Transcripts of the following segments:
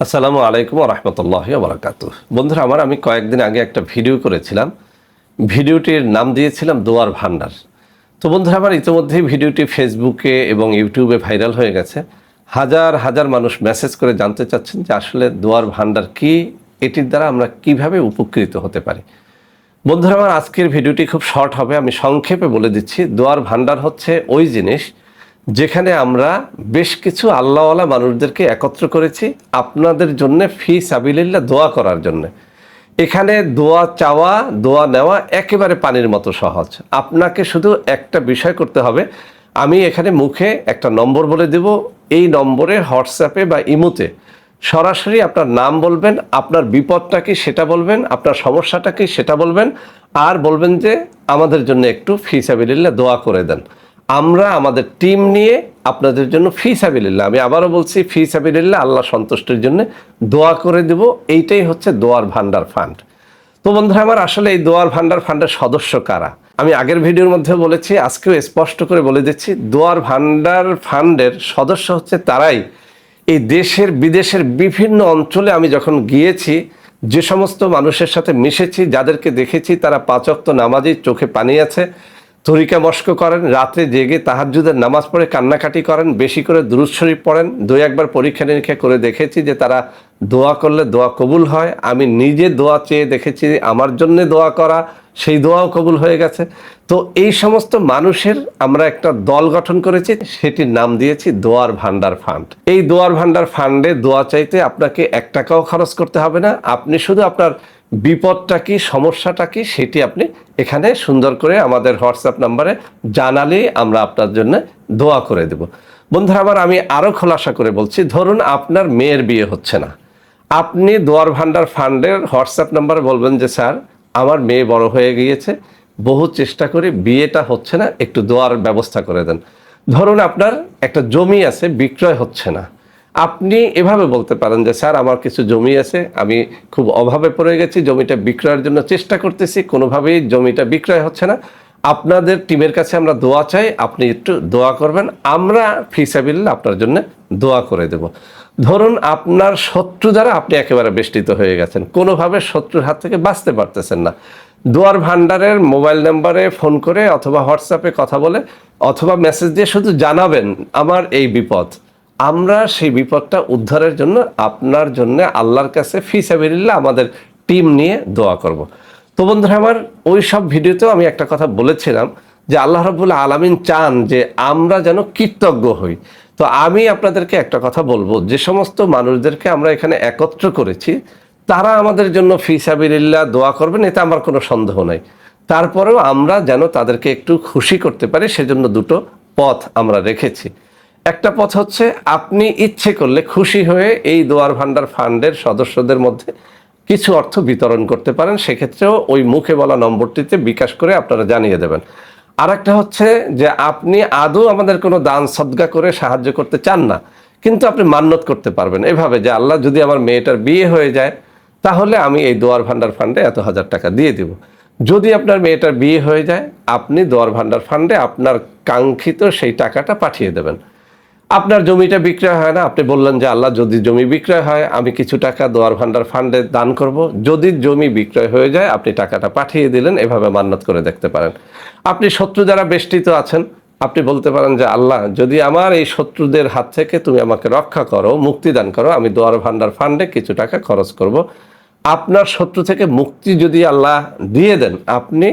আসসালামু আলাইকুম ওয়া রাহমাতুল্লাহি ওয়া বারাকাতুহু। বন্ধুরা আমার, আমি কয়েকদিন আগে একটা ভিডিও করেছিলাম। ভিডিওটির নাম দিয়েছিলাম দোয়ার ভান্ডার। তো বন্ধুরা আমার, ইতিমধ্যেই ভিডিওটি ফেসবুকে এবং ইউটিউবে ভাইরাল হয়ে গেছে। হাজার হাজার মানুষ মেসেজ করে জানতে চাচ্ছেন যে আসলে দোয়ার ভান্ডার কি, এটির দ্বারা আমরা কিভাবে উপকৃত হতে পারি। বন্ধুরা আমার, আজকের ভিডিওটি খুব শর্ট হবে, আমি সংক্ষেপে বলে দিচ্ছি। দোয়ার ভান্ডার হচ্ছে ওই জিনিস যেখানে আমরা বেশ কিছু আল্লাহওয়ালা মানুষদেরকে একত্র করেছি আপনাদের জন্য ফি সাবিলিল্লাহ দোয়া করার জন্য। এখানে দোয়া চাওয়া, দোয়া নেওয়া একেবারে পানির মতো সহজ। আপনাকে শুধু একটা বিষয় করতে হবে। আমি এখানে মুখে একটা নম্বর বলে দেব, এই নম্বরে হোয়াটসঅ্যাপে বা ইমোতে সরাসরি আপনার নাম বলবেন, আপনার বিপদটা কি সেটা বলবেন, আপনার সমস্যাটা কি সেটা বলবেন, আর বলবেন যে আমাদের জন্য একটু ফি সাবিলিল্লাহ দোয়া করে দেন। আমরা আমাদের টিম নিয়ে আপনাদের জন্য ফি সাবিলিল্লাহ, আমি আবারও বলছি, ফি সাবিলিল্লাহ আল্লাহ সন্তুষ্টির জন্য দোয়া করে দেব। এইটাই হচ্ছে দোয়ার ভান্ডার ফান্ড। তো বন্ধুরা আমার, আসলে এই দোয়ার ভান্ডার ফান্ডের সদস্য কারা আমি আগের ভিডিওর মধ্যে বলেছি, আজকেও স্পষ্ট করে বলে দিচ্ছি। দোয়ার ভান্ডার ফান্ডের সদস্য হচ্ছে তারাই এই দেশের বিদেশের বিভিন্ন অঞ্চলে আমি যখন গিয়েছি, যে সমস্ত মানুষের সাথে মিশেছি, যাদেরকে দেখেছি তারা 5 ওয়াক্ত নামাজি, চোখে পানি আছে, তরিকা মস্ক করেন, রাত্রে জেগে তাহাজ্জুদের নামাজ পড়ে কান্নাকাটি করেন, বেশি করে দুরূদ শরীফ পড়েন। 2-1 পরীক্ষা নিরীক্ষা করে দেখেছি যে তারা দোয়া করলে দোয়া কবুল হয়। আমি নিজে দোয়া চেয়ে দেখেছি, আমার জন্য দোয়া করা, সেই দোয়াও কবুল হয়ে গেছে। তো এই সমস্ত মানুষের আমরা একটা দল গঠন করেছি, সেটির নাম দিয়েছি দোয়ার ভান্ডার ফান্ড। এই দোয়ার ভান্ডার ফান্ডে দোয়া চাইতে আপনাকে 1 টাকাও খরচ করতে হবে না। আপনি শুধু আপনার বিপদটা কি, সমস্যাটা কি, সেটি আপনি এখানে সুন্দর করে আমাদের হোয়াটসঅ্যাপ নাম্বারে জানালেই আমরা আপনার জন্য দোয়া করে দেব। বন্ধুরা আমার, আমি আরও খোলাসা করে বলছি, ধরুন আপনার মেয়ের বিয়ে হচ্ছে না, আপনি দোয়ার ভান্ডার ফান্ডের হোয়াটসঅ্যাপ নাম্বারে বলবেন যে স্যার, আমার মেয়ে বড় হয়ে গিয়েছে, বহু চেষ্টা করে বিয়েটা হচ্ছে না, একটু দোয়ার ব্যবস্থা করে দেন। ধরুন আপনার একটা জমি আছে, বিক্রয় হচ্ছে না, আপনি এভাবে বলতে পারেন যে স্যার, আমার কিছু জমি আছে, আমি খুব অভাবে পড়ে গেছি, জমিটা বিক্রয়ের জন্য চেষ্টা করতেছি, কোনোভাবেই জমিটা বিক্রয় হচ্ছে না, আপনাদের টিমের কাছে আমরা দোয়া চাই, আপনি একটু দোয়া করবেন, আমরা ফিসাবিল্লাহ আপনার জন্য দোয়া করে দেব। ধরুন আপনার শত্রু দ্বারা আপনি একেবারে বেষ্টিত হয়ে গেছেন, কোনোভাবে শত্রুর হাত থেকে বাঁচতে পারতেছেন না, দোয়ার ভান্ডারের মোবাইল নাম্বারে ফোন করে অথবা হোয়াটসঅ্যাপে কথা বলে অথবা মেসেজ দিয়ে শুধু জানাবেন আমার এই বিপদ, আমরা সেই বিপদটা উদ্ধারের জন্য আপনার জন্য আল্লাহর কাছে ফি সাবিলিল্লাহ আমাদের টিম নিয়ে দোয়া করব। তো বন্ধুরা আমার, ওই সব ভিডিওতেও আমি একটা কথা বলেছিলাম যে আল্লাহ রাব্বুল আলামিন চান যে আমরা যেন কৃতজ্ঞ হই। তো আমি আপনাদেরকে একটা কথা বলবো, যে সমস্ত মানুষদেরকে আমরা এখানে একত্র করেছি তারা আমাদের জন্য ফি সাবিলিল্লাহ দোয়া করবেন, এতে আমার কোনো সন্দেহ নাই। তারপরেও আমরা যেন তাদেরকে একটু খুশি করতে পারি, সেজন্য 2টো পথ আমরা রেখেছি। একটা পথ হচ্ছে, আপনি ইচ্ছে করলে খুশি হয়ে এই দোয়ার ভান্ডার ফান্ডের সদস্যদের মধ্যে কিছু অর্থ বিতরণ করতে পারেন, সেক্ষেত্রেও ওই মুখে বলা নম্বরটিতে বিকাশ করে আপনারা জানিয়ে দেবেন। আর একটা হচ্ছে যে আপনি আদৌ আমাদের কোনো দান সদকা করে সাহায্য করতে চান না, কিন্তু আপনি মান্যত করতে পারবেন এভাবে যে আল্লাহ, যদি আমার মেয়েটার বিয়ে হয়ে যায় তাহলে আমি এই দোয়ার ভান্ডার ফান্ডে এত হাজার টাকা দিয়ে দিব। যদি আপনার মেয়েটার বিয়ে হয়ে যায়, আপনি দোয়ার ভান্ডার ফান্ডে আপনার কাঙ্ক্ষিত সেই টাকাটা পাঠিয়ে দেবেন। আপনার জমিটা বিক্রয় হয় না, আপনি বললেন যে আল্লাহ, যদি জমি বিক্রয় হয় আমি কিছু টাকা দোয়ার ভান্ডার ফান্ডে দান করব। যদি জমি বিক্রয় হয়ে যায় আপনি টাকাটা পাঠিয়ে দিলেন, এভাবে মান্যত করে দেখতে পারেন। আপনি শত্রু যারা বেষ্টিত আছেন, আপনি বলতে পারেন যে আল্লাহ, যদি আমার এই শত্রুদের হাত থেকে তুমি আমাকে রক্ষা করো, মুক্তি দান করো, আমি দোয়ার ভান্ডার ফান্ডে কিছু টাকা খরচ করব। আপনার শত্রু থেকে মুক্তি যদি আল্লাহ দিয়ে দেন, আপনি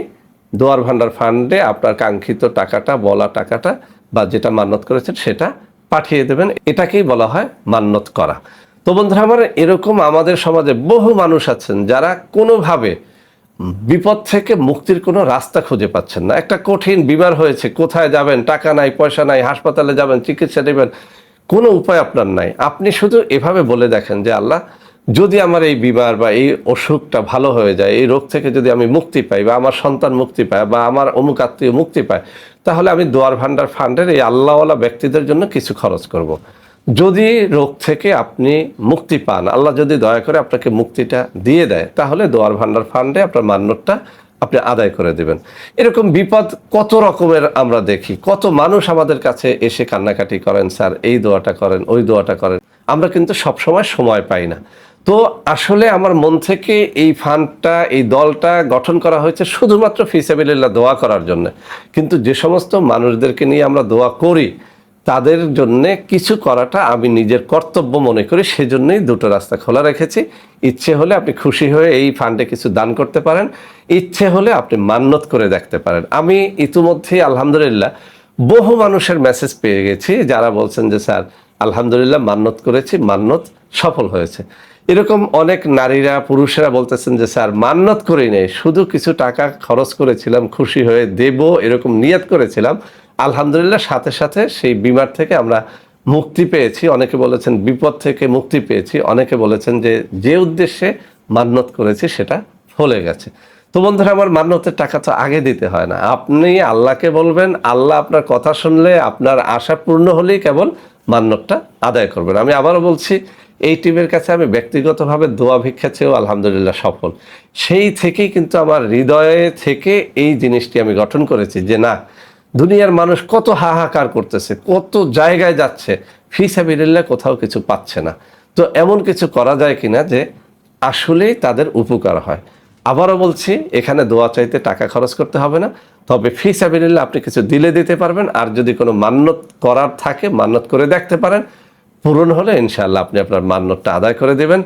দোয়ার ভান্ডার ফান্ডে আপনার কাঙ্ক্ষিত টাকাটা, বলা টাকাটা বা যেটা মান্যত করেছেন সেটা পাঠিয়ে দেবেন। এটাকেই বলা হয় মান্যত করা। তো বন্ধুরা আমার, এরকম আমাদের সমাজে বহু মানুষ আছেন যারা কোনোভাবে বিপদ থেকে মুক্তির কোনো রাস্তা খুঁজে পাচ্ছেন না। একটা কঠিন বিমার হয়েছে, কোথায় যাবেন, টাকা নাই, পয়সা নাই, হাসপাতালে যাবেন, চিকিৎসা নেবেন, কোনো উপায় আপনার নাই। আপনি শুধু এভাবে বলে দেখেন যে আল্লাহ, যদি আমার এই বিমার বা এই অসুখটা ভালো হয়ে যায়, এই রোগ থেকে যদি আমি মুক্তি পাই বা আমার সন্তান মুক্তি পায় বা আমার অমুক আত্মীয় মুক্তি পায়, তাহলে আমি দোয়ার ভান্ডার ফান্ডের এই আল্লাহওয়ালা ব্যক্তিদের জন্য কিছু খরচ করব। যদি রোগ থেকে আপনি মুক্তি পান, আল্লাহ যদি দয়া করে আপনাকে মুক্তিটা দিয়ে দেয়, তাহলে দোয়ার ভান্ডার ফান্ডে আপনার মান্যতটা আপনি আদায় করে দেবেন। এরকম বিপদ কত রকমের আমরা দেখি, কত মানুষ আমাদের কাছে এসে কান্নাকাটি করেন, স্যার এই দোয়াটা করেন, ওই দোয়াটা করেন। আমরা কিন্তু সবসময় সময় পাই না। তো আসলে আমার মন থেকে এই ফান্ডটা, এই দলটা গঠন করা হয়েছে শুধুমাত্র ফিসাবিলিল্লাহ দোয়া করার জন্য। কিন্তু যে সমস্ত মানুষদেরকে নিয়ে আমরা দোয়া করি তাদের জন্য কিছু করাটা আমি নিজের কর্তব্য মনে করি, সেজন্যই দুটো রাস্তা খোলা রেখেছি। ইচ্ছে হলে আপনি খুশি হয়ে এই ফান্ডে কিছু দান করতে পারেন, ইচ্ছে হলে আপনি মান্নত করে দেখতে পারেন। আমি ইতিমধ্যেই আলহামদুলিল্লাহ বহু মানুষের মেসেজ পেয়ে গেছি যারা বলছেন যে স্যার আলহামদুলিল্লাহ মান্নত করেছি, মান্নত সফল হয়েছে। এরকম অনেক নারীরা পুরুষেরা বলতেছেন যে স্যার মান্নত করি নেই, শুধু কিছু টাকা খরচ করেছিলাম, খুশি হয়ে দেব এরকম নিয়ত করেছিলাম, আলহামদুলিল্লাহ সাথে সাথে সেই বিমার থেকে আমরা মুক্তি পেয়েছি। অনেকে বলেছেন বিপদ থেকে মুক্তি পেয়েছি, অনেকে বলেছেন যে যে উদ্দেশ্যে মান্নত করেছি সেটা ফলে গেছে। তো বন্ধুরা আমার, মান্নতের টাকা তো আগে দিতে হয় না, আপনি আল্লাহকে বলবেন, আল্লাহ আপনার কথা শুনলে, আপনার আশা পূর্ণ হলেই কেবল মান্নতটা আদায় করবেন। আমি আবারও বলছি, এই টিমের কাছে আমি ব্যক্তিগতভাবে দোয়া ভিক্ষা চেয়েও আলহামদুলিল্লাহ সফল। সেই থেকেই কিন্তু আমার হৃদয়ে থেকে এই জিনিসটি আমি গঠন করেছি যে না, দুনিয়ার মানুষ কত হাহাকার করতেছে, কত জায়গায় যাচ্ছে, ফিসাবিলিল্লাহ কোথাও কিছু পাচ্ছে না। তো এমন কিছু করা যায় কিনা যে আসলেই তাদের উপকার হয়। আবারও বলছি, এখানে দোয়া চাইতে টাকা খরচ করতে হবে না, তবে ফিসাবিলিল্লাহ আপনি কিছু দিলে দিতে পারবেন। আর যদি কোনো মান্নত করার থাকে মান্নত করে দেখতে পারেন, পূরণ হলে ইনশাআল্লাহ আপনি আপনার মান্নতটা আদায় করে দেবেন।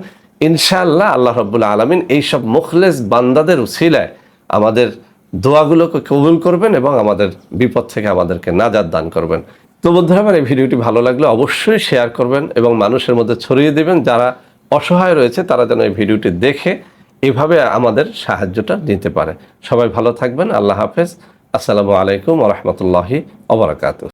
ইনশাআল্লাহ আল্লাহ রাব্বুল আলামিন এইসব মুখলেস বান্দাদের উসিলায় আমাদের দোয়াগুলোকে কবুল করবেন এবং আমাদের বিপদ থেকে আমাদেরকে নাজাত দান করবেন। তো বন্ধুরা আমার, এই ভিডিওটি ভালো লাগলে অবশ্যই শেয়ার করবেন এবং মানুষের মধ্যে ছড়িয়ে দেবেন। যারা অসহায় রয়েছে তারা যেন এই ভিডিওটি দেখে এভাবে আমাদের সাহায্যটা নিতে পারে। সবাই ভালো থাকবেন। আল্লাহ হাফেজ। আসসালামু আলাইকুম ওয়া রাহমাতুল্লাহি ওয়া বারাকাতুহু।